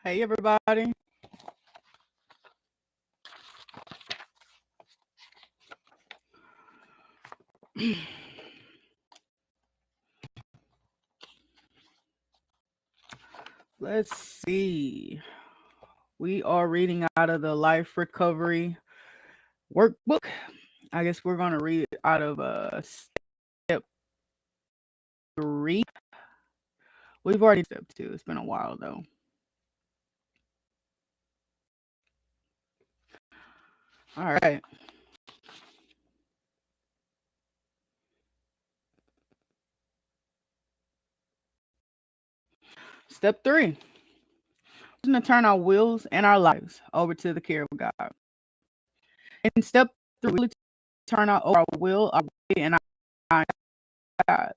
Hey, everybody. Let's see. We are reading out of the Life Recovery Workbook. I guess we're going to read out of step three. We've already step two. It's been a while, though. All right. Step three. We're going to turn our wills and our lives over to the care of God. In step three, we turn our will, our way, and our God.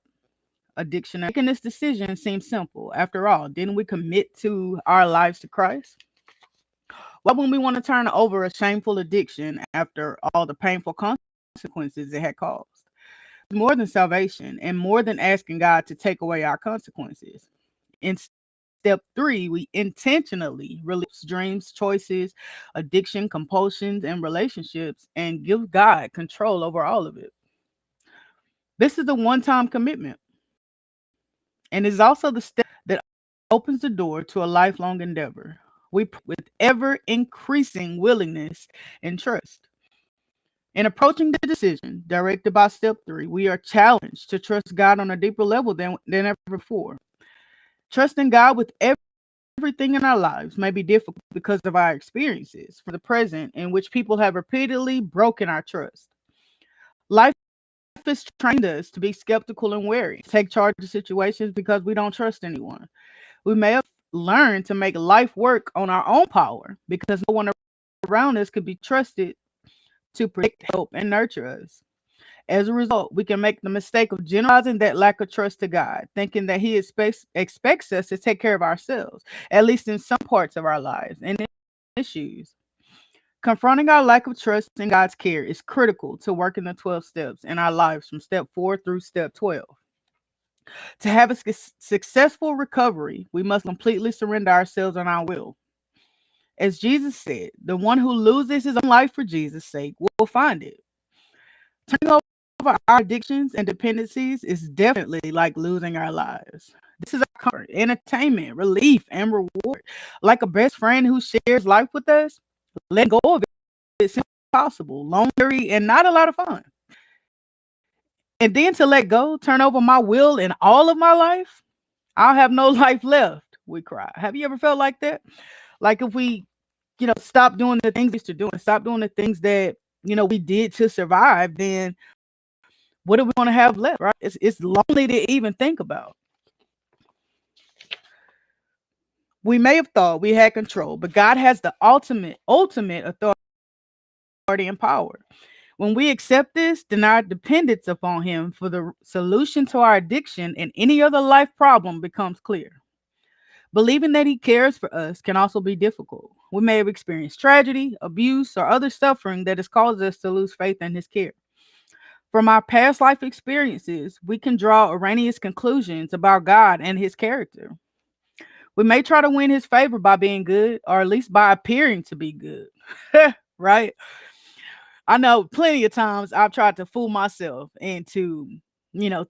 Addiction. Making this decision seems simple. After all, didn't we commit to our lives to Christ? Why wouldn't we want to turn over a shameful addiction after all the painful consequences it had caused? More than salvation and more than asking God to take away our consequences. In step three, we intentionally release dreams, choices, addiction, compulsions, and relationships and give God control over all of it. This is a one time commitment and is also the step that opens the door to a lifelong endeavor. With ever increasing willingness and trust. In approaching the decision directed by step three, we are challenged to trust God on a deeper level than ever before. Trusting God with everything in our lives may be difficult because of our experiences from the present in which people have repeatedly broken our trust. Life has trained us to be skeptical and wary, take charge of situations because we don't trust anyone. We may have learned to make life work on our own power because no one around us could be trusted to protect, help, and nurture us. As a result, we can make the mistake of generalizing that lack of trust to God, thinking that He expects us to take care of ourselves, at least in some parts of our lives and issues. Confronting our lack of trust in God's care is critical to working the 12 steps in our lives from step 4 through step 12. To have a successful recovery, we must completely surrender ourselves and our will. As Jesus said, the one who loses his own life for Jesus' sake will find it. Turning over our addictions and dependencies is definitely like losing our lives. This is our comfort, entertainment, relief, and reward. Like a best friend who shares life with us, let go of it seems impossible, lonely, and not a lot of fun. And then to let go, turn over my will in all of my life, I'll have no life left. We cry. Have you ever felt like that? Like if we, stop doing the things we used to do and stop doing the things that, we did to survive, then what do we want to have left, right? It's lonely to even think about. We may have thought we had control, but God has the ultimate authority and power. When we accept this, then our dependence upon Him for the solution to our addiction and any other life problem becomes clear. Believing that He cares for us can also be difficult. We may have experienced tragedy, abuse, or other suffering that has caused us to lose faith in His care. From our past life experiences, we can draw erroneous conclusions about God and His character. We may try to win His favor by being good, or at least by appearing to be good. Right? I know plenty of times I've tried to fool myself into,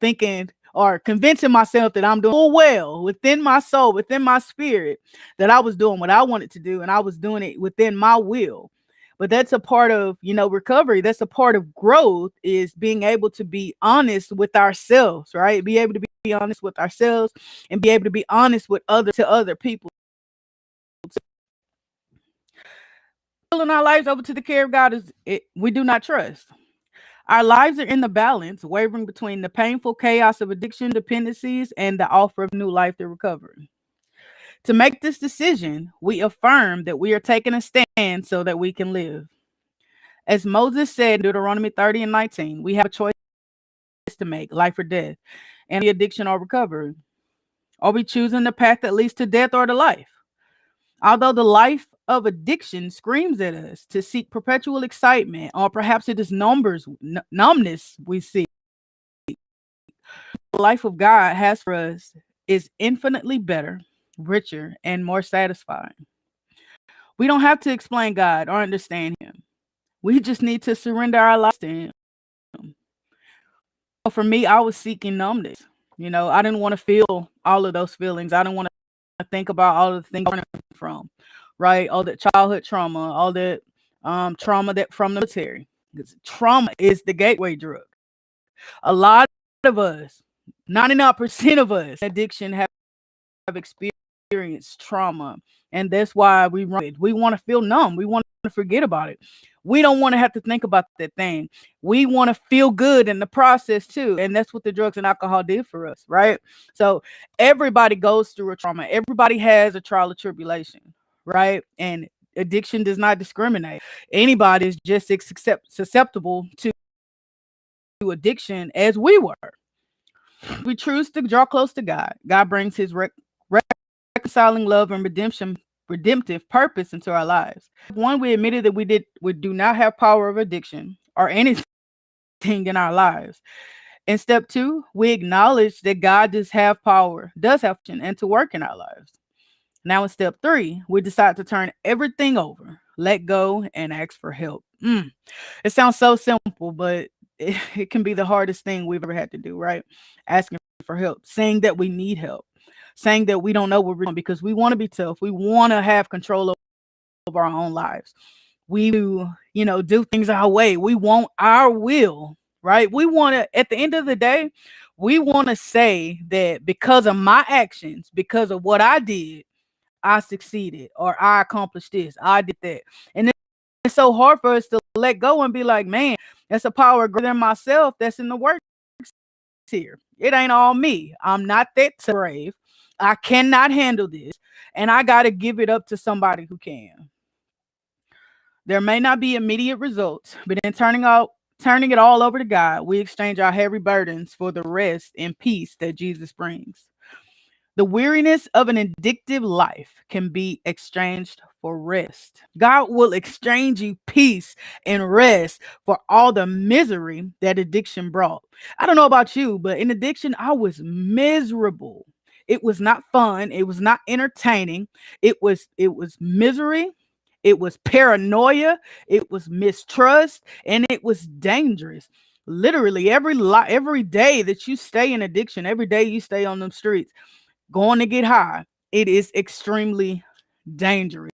thinking or convincing myself that I'm doing well within my soul, within my spirit, that I was doing what I wanted to do and I was doing it within my will. But that's a part of, recovery. That's a part of growth, is being able to be honest with ourselves, right? Be able to be honest with ourselves and be able to be honest with other people. Pulling our lives over to the care of God we do not trust. Our lives are in the balance, wavering between the painful chaos of addiction, dependencies, and the offer of new life through recovery. To make this decision, we affirm that we are taking a stand so that we can live. As Moses said in Deuteronomy 30 and 19, we have a choice to make, life or death, and the addiction or recovery. Are we choosing the path that leads to death or to life? Although the life of addiction screams at us to seek perpetual excitement, or perhaps it is numbness we seek, the life of God has for us is infinitely better, richer, and more satisfying. We don't have to explain God or understand Him. We just need to surrender our lives to Him. For me, I was seeking numbness. I didn't want to feel all of those feelings. I didn't want to think about all of the things I'm running from, right? All that childhood trauma, all that trauma that from the military. Trauma is the gateway drug. A lot of us, 99% of us, addiction have experienced trauma, and that's why we run it. We want to feel numb. We want to forget about it. We don't want to have to think about that thing. We want to feel good in the process too, and that's what the drugs and alcohol did for us, right? So everybody goes through a trauma. Everybody has a trial of tribulation, right? And addiction does not discriminate. Anybody is just susceptible to addiction as we were. We choose to draw close to God. God brings His reconciling love and redemptive purpose into our lives. One, we admitted that we do not have power of addiction or anything in our lives. And step two, we acknowledge that God does have power, and to work in our lives. Now in step three, we decide to turn everything over, let go, and ask for help. It sounds so simple, but it can be the hardest thing we've ever had to do, right? Asking for help, saying that we need help, saying that we don't know what we're doing because we want to be tough. We want to have control of our own lives. We do things our way. We want our will, right? We want to, at the end of the day, we want to say that because of my actions, because of what I did, I succeeded or I accomplished this, I did that. And it's so hard for us to let go and be like, man, that's a power greater than myself that's in the works here. It ain't all me. I'm not that brave. I cannot handle this. And I got to give it up to somebody who can. There may not be immediate results, but in turning it all over to God, we exchange our heavy burdens for the rest and peace that Jesus brings. The weariness of an addictive life can be exchanged for rest. God will exchange you peace and rest for all the misery that addiction brought. I don't know about you, but in addiction, I was miserable. It was not fun. It was not entertaining. It was misery. It was paranoia. It was mistrust, and it was dangerous. Literally every day that you stay in addiction, every day you stay on them streets going to get high, it is extremely dangerous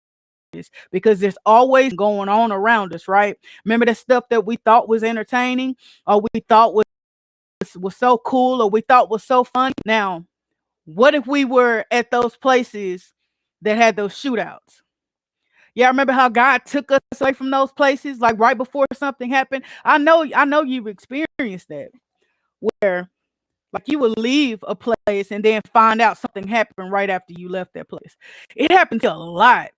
because there's always going on around us, right? Remember the stuff that we thought was entertaining or we thought was so cool or we thought was so fun. Now, what if we were at those places that had those shootouts? Yeah, remember how God took us away from those places like right before something happened? I know you've experienced that where like you would leave a place and then find out something happened right after you left that place. It happened to a lot.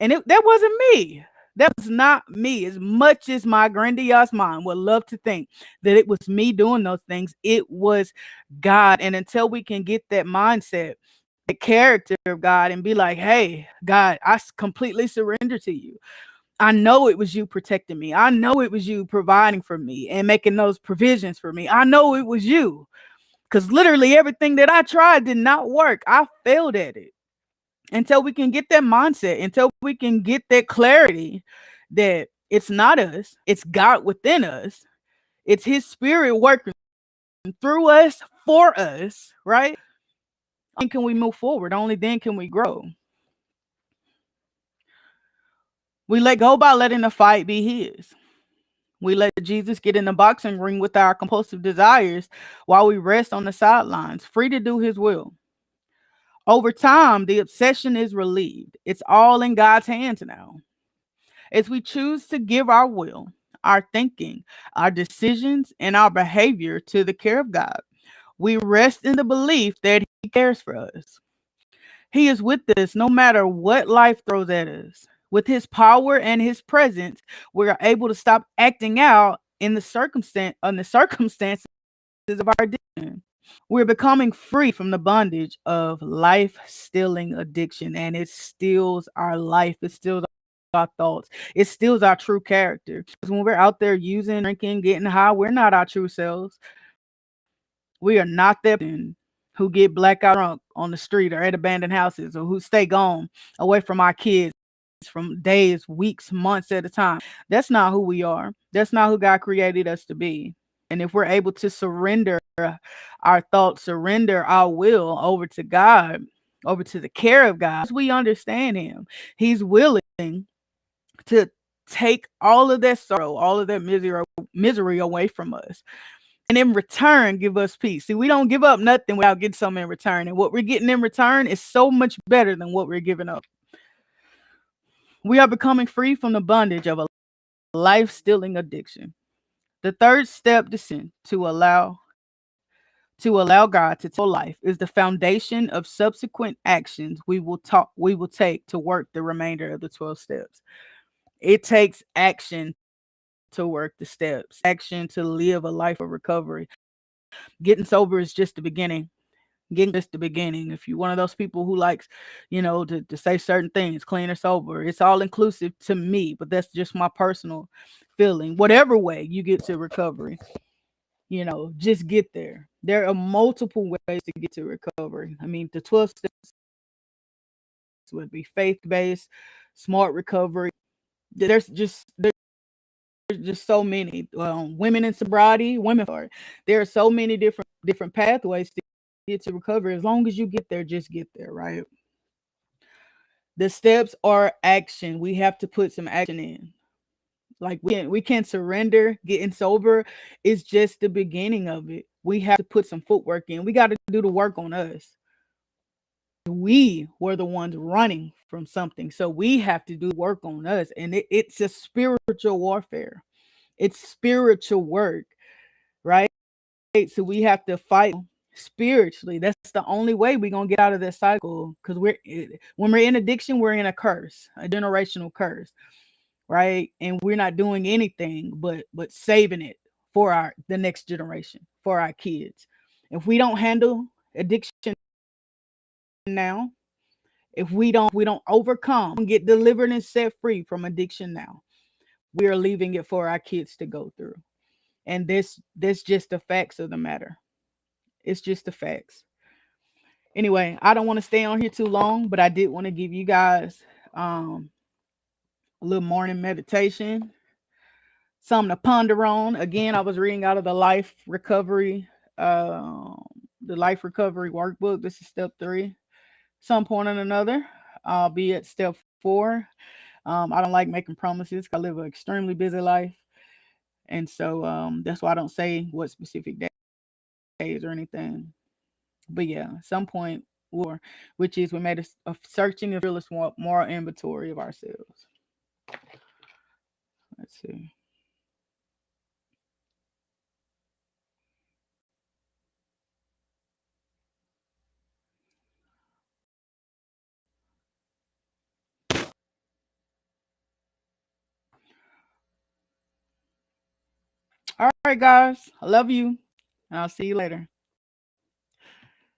And that wasn't me. That was not me. As much as my grandiose mind would love to think that it was me doing those things, it was God. And until we can get that mindset, the character of God, and be like, hey, God, I completely surrender to you. I know it was you protecting me. I know it was you providing for me and making those provisions for me. I know it was you. Because literally everything that I tried did not work. I failed at it. Until we can get that mindset, until we can get that clarity that it's not us, it's God within us, it's His Spirit working through us, for us, right? Only can we move forward. Only then can we grow. We let go by letting the fight be His. We let Jesus get in the boxing ring with our compulsive desires while we rest on the sidelines, free to do His will. Over time, the obsession is relieved. It's all in God's hands now. As we choose to give our will, our thinking, our decisions, and our behavior to the care of God, we rest in the belief that He cares for us. He is with us no matter what life throws at us. With His power and His presence, we are able to stop acting out in the circumstances of our addiction. We're becoming free from the bondage of life stealing addiction, and it steals our life. It steals our thoughts. It steals our true character. Because when we're out there using, drinking, getting high, we're not our true selves. We are not that. who get blackout drunk on the street or at abandoned houses, or who stay gone away from our kids from days, weeks, months at a time. That's not who we are. That's not who God created us to be. And if we're able to surrender our thoughts, surrender our will over to God, over to the care of God, we understand Him. He's willing to take all of that sorrow, all of that misery away from us. And in return, give us peace. See, we don't give up nothing without getting something in return. And what we're getting in return is so much better than what we're giving up. We are becoming free from the bondage of a life-stealing addiction. The third step to allow God to take life is the foundation of subsequent actions we will take to work the remainder of the 12 steps. It takes action to work the steps, action to live a life of recovery. Getting sober is just the beginning. Getting just the beginning. If you're one of those people who likes, to say certain things, clean or sober, it's all inclusive to me, but that's just my personal feeling. Whatever way you get to recovery, just get there. There are multiple ways to get to recovery. I mean, the 12 steps would be faith-based, smart recovery. There's just so many. Women in sobriety, women for it. There are so many different pathways to get to recovery. As long as you get there, just get there, right? The steps are action. We have to put some action in. Like we can't surrender. Getting sober is just the beginning of it. We have to put some footwork in. We got to do the work on us. We were the ones running from something, so we have to do work on us, and it's a spiritual warfare. It's spiritual work, right? So we have to fight spiritually. That's the only way we're gonna get out of this cycle. Because when we're in addiction, we're in a curse, a generational curse, right? And we're not doing anything but saving it for the next generation, for our kids. If we don't handle addiction now, if we don't overcome, get delivered and set free from addiction now, we are leaving it for our kids to go through. And this just the facts of the matter. It's just the facts. Anyway, I don't want to stay on here too long, but I did want to give you guys a little morning meditation, something to ponder on. Again, I was reading out of um, the life recovery workbook. This is step 3. Some point or another, I'll be at step 4. I don't like making promises. I live an extremely busy life, and so that's why I don't say what specific days or anything. But yeah, some point war, which is we made a searching and fearless moral inventory of ourselves. Let's see. All right, guys. I love you. And I'll see you later.